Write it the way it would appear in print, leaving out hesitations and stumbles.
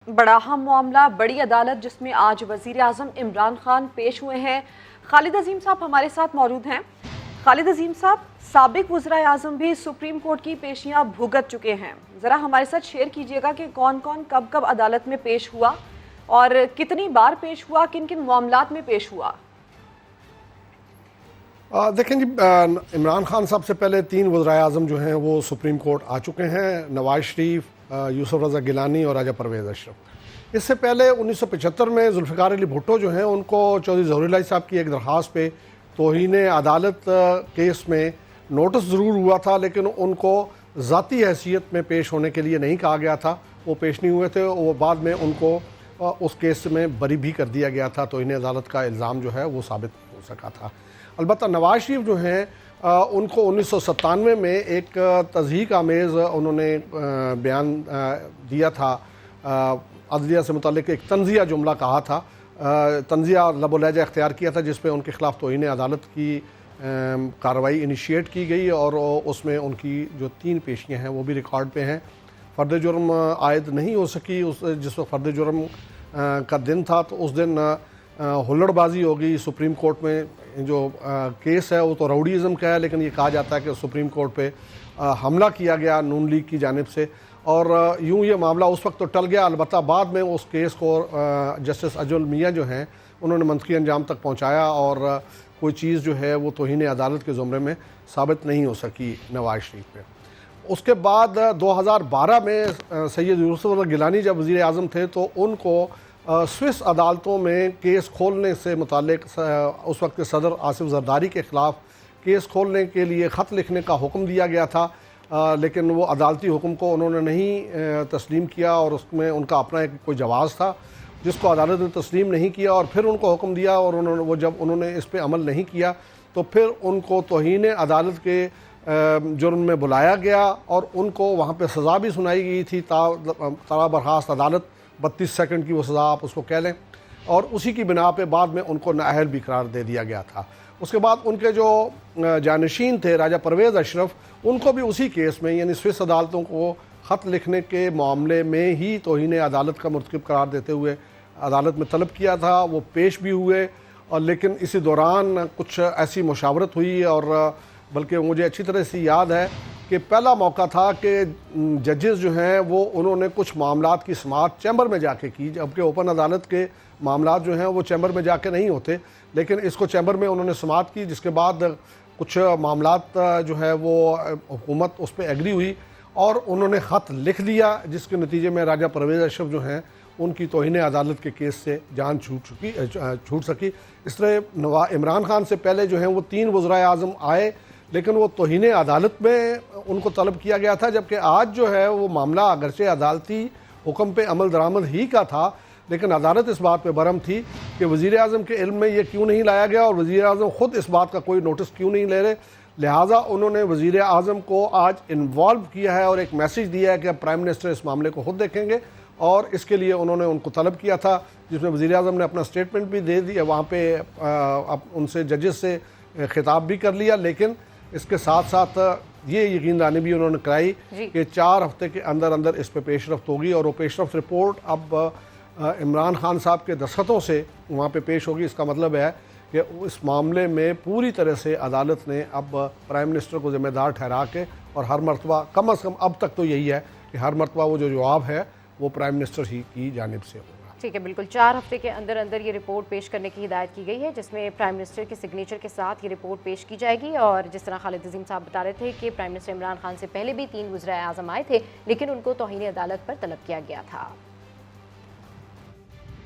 بڑا اہم معاملہ، بڑی عدالت جس میں آج وزیر اعظم عمران خان پیش ہوئے ہیں۔ خالد عظیم صاحب ہمارے ساتھ موجود ہیں۔ خالد عظیم صاحب، سابق وزرائے اعظم بھی سپریم کورٹ کی پیشیاں بھگت چکے ہیں، ذرا ہمارے ساتھ شیئر کیجئے گا کہ کون کون کب کب عدالت میں پیش ہوا اور کتنی بار پیش ہوا، کن کن معاملات میں پیش ہوا؟ دیکھیں جی، عمران خان صاحب سے پہلے 3 وزرائے اعظم جو ہیں وہ سپریم کورٹ آ چکے ہیں، نواز شریف، یوسف رضا گیلانی اور راجہ پرویز اشرف۔ اس سے پہلے 1975 میں ذوالفقار علی بھٹو جو ہیں ان کو چودھری ظہور الہی صاحب کی ایک درخواست پہ توہین عدالت کیس میں نوٹس ضرور ہوا تھا، لیکن ان کو ذاتی حیثیت میں پیش ہونے کے لیے نہیں کہا گیا تھا، وہ پیش نہیں ہوئے تھے۔ وہ بعد میں ان کو اس کیس میں بری بھی کر دیا گیا تھا، توہین عدالت کا الزام جو ہے وہ ثابت نہیں ہو سکا تھا۔ البتہ نواز شریف جو ہیں ان کو 1997 میں ایک تضحیک آمیز انہوں نے بیان دیا تھا، عدلیہ سے متعلق ایک طنزیہ جملہ کہا تھا، طنزیہ لب و لہجہ اختیار کیا تھا، جس پہ ان کے خلاف توہین عدالت کی کارروائی انیشیٹ کی گئی، اور اس میں ان کی جو 3 پیشیاں ہیں وہ بھی ریکارڈ پہ ہیں۔ فرد جرم عائد نہیں ہو سکی، جس وقت فرد جرم کا دن تھا تو اس دن ہلڑ بازی ہو گئی سپریم کورٹ میں۔ جو کیس ہے وہ تو راؤڈیزم کا ہے، لیکن یہ کہا جاتا ہے کہ سپریم کورٹ پہ حملہ کیا گیا نون لیگ کی جانب سے، اور یوں یہ معاملہ اس وقت تو ٹل گیا۔ البتہ بعد میں اس کیس کو جسٹس اجول میاں جو ہیں انہوں نے منطقی انجام تک پہنچایا، اور کوئی چیز جو ہے وہ توہین عدالت کے زمرے میں ثابت نہیں ہو سکی نواز شریف پہ۔ اس کے بعد 2012 میں سید یوسف رضا گیلانی جب وزیر اعظم تھے تو ان کو سوئس عدالتوں میں کیس کھولنے سے متعلق اس وقت کے صدر آصف زرداری کے خلاف کیس کھولنے کے لیے خط لکھنے کا حکم دیا گیا تھا، لیکن وہ عدالتی حکم کو انہوں نے نہیں تسلیم کیا، اور اس میں ان کا اپنا ایک کوئی جواز تھا جس کو عدالت نے تسلیم نہیں کیا، اور پھر ان کو حکم دیا، اور جب انہوں نے اس پہ عمل نہیں کیا تو پھر ان کو توہین عدالت کے جرم میں بلایا گیا، اور ان کو وہاں پہ سزا بھی سنائی گئی تھی، طرح برخاست عدالت 32 سیکنڈ کی وہ سزا آپ اس کو کہہ لیں، اور اسی کی بنا پہ بعد میں ان کو نااہل بھی قرار دے دیا گیا تھا۔ اس کے بعد ان کے جو جانشین تھے راجہ پرویز اشرف، ان کو بھی اسی کیس میں یعنی سوئس عدالتوں کو خط لکھنے کے معاملے میں ہی توہین عدالت کا مرتکب قرار دیتے ہوئے عدالت میں طلب کیا تھا، وہ پیش بھی ہوئے، اور لیکن اسی دوران کچھ ایسی مشاورت ہوئی، اور بلکہ مجھے اچھی طرح سے یاد ہے کہ پہلا موقع تھا کہ ججز جو ہیں وہ انہوں نے کچھ معاملات کی سماعت چیمبر میں جا کے کی، جبکہ اوپن عدالت کے معاملات جو ہیں وہ چیمبر میں جا کے نہیں ہوتے، لیکن اس کو چیمبر میں انہوں نے سماعت کی، جس کے بعد کچھ معاملات جو ہے وہ حکومت اس پہ ایگری ہوئی، اور انہوں نے خط لکھ دیا، جس کے نتیجے میں راجہ پرویز اشرف جو ہیں ان کی توہین عدالت کے کیس سے جان چھوٹ سکی۔ اس طرح عمران خان سے پہلے جو ہیں وہ 3 وزرائے اعظم آئے، لیکن وہ توہین عدالت میں ان کو طلب کیا گیا تھا، جبکہ آج جو ہے وہ معاملہ اگرچہ عدالتی حکم پہ عمل درآمد ہی کا تھا، لیکن عدالت اس بات پہ برہم تھی کہ وزیر اعظم کے علم میں یہ کیوں نہیں لایا گیا، اور وزیر اعظم خود اس بات کا کوئی نوٹس کیوں نہیں لے رہے، لہٰذا انہوں نے وزیر اعظم کو آج انوالو کیا ہے اور ایک میسیج دیا ہے کہ اب پرائم منسٹر اس معاملے کو خود دیکھیں گے، اور اس کے لیے انہوں نے ان کو طلب کیا تھا، جس میں وزیر اعظم نے اپنا اسٹیٹمنٹ بھی دے دیا، وہاں پہ ان سے ججز سے خطاب بھی کر لیا، لیکن اس کے ساتھ ساتھ یہ یقین دہانی بھی انہوں نے کرائی کہ 4 ہفتے کے اندر اندر اس پہ پیش رفت ہوگی، اور وہ پیش رفت رپورٹ اب عمران خان صاحب کے دستخطوں سے وہاں پہ پیش ہوگی۔ اس کا مطلب ہے کہ اس معاملے میں پوری طرح سے عدالت نے اب پرائم منسٹر کو ذمہ دار ٹھہرا کے، اور ہر مرتبہ کم از کم اب تک تو یہی ہے کہ ہر مرتبہ وہ جو جواب ہے وہ پرائم منسٹر ہی کی جانب سے ہوگا۔ ٹھیک ہے، بالکل 4 ہفتے کے اندر اندر یہ رپورٹ پیش کرنے کی ہدایت کی گئی ہے، جس میں پرائم منسٹر کے سگنیچر کے ساتھ یہ رپورٹ پیش کی جائے گی، اور جس طرح خالد عظیم صاحب بتا رہے تھے کہ پرائم منسٹر عمران خان سے پہلے بھی 3 وزرائے اعظم آئے تھے، لیکن ان کو توہین عدالت پر طلب کیا گیا تھا۔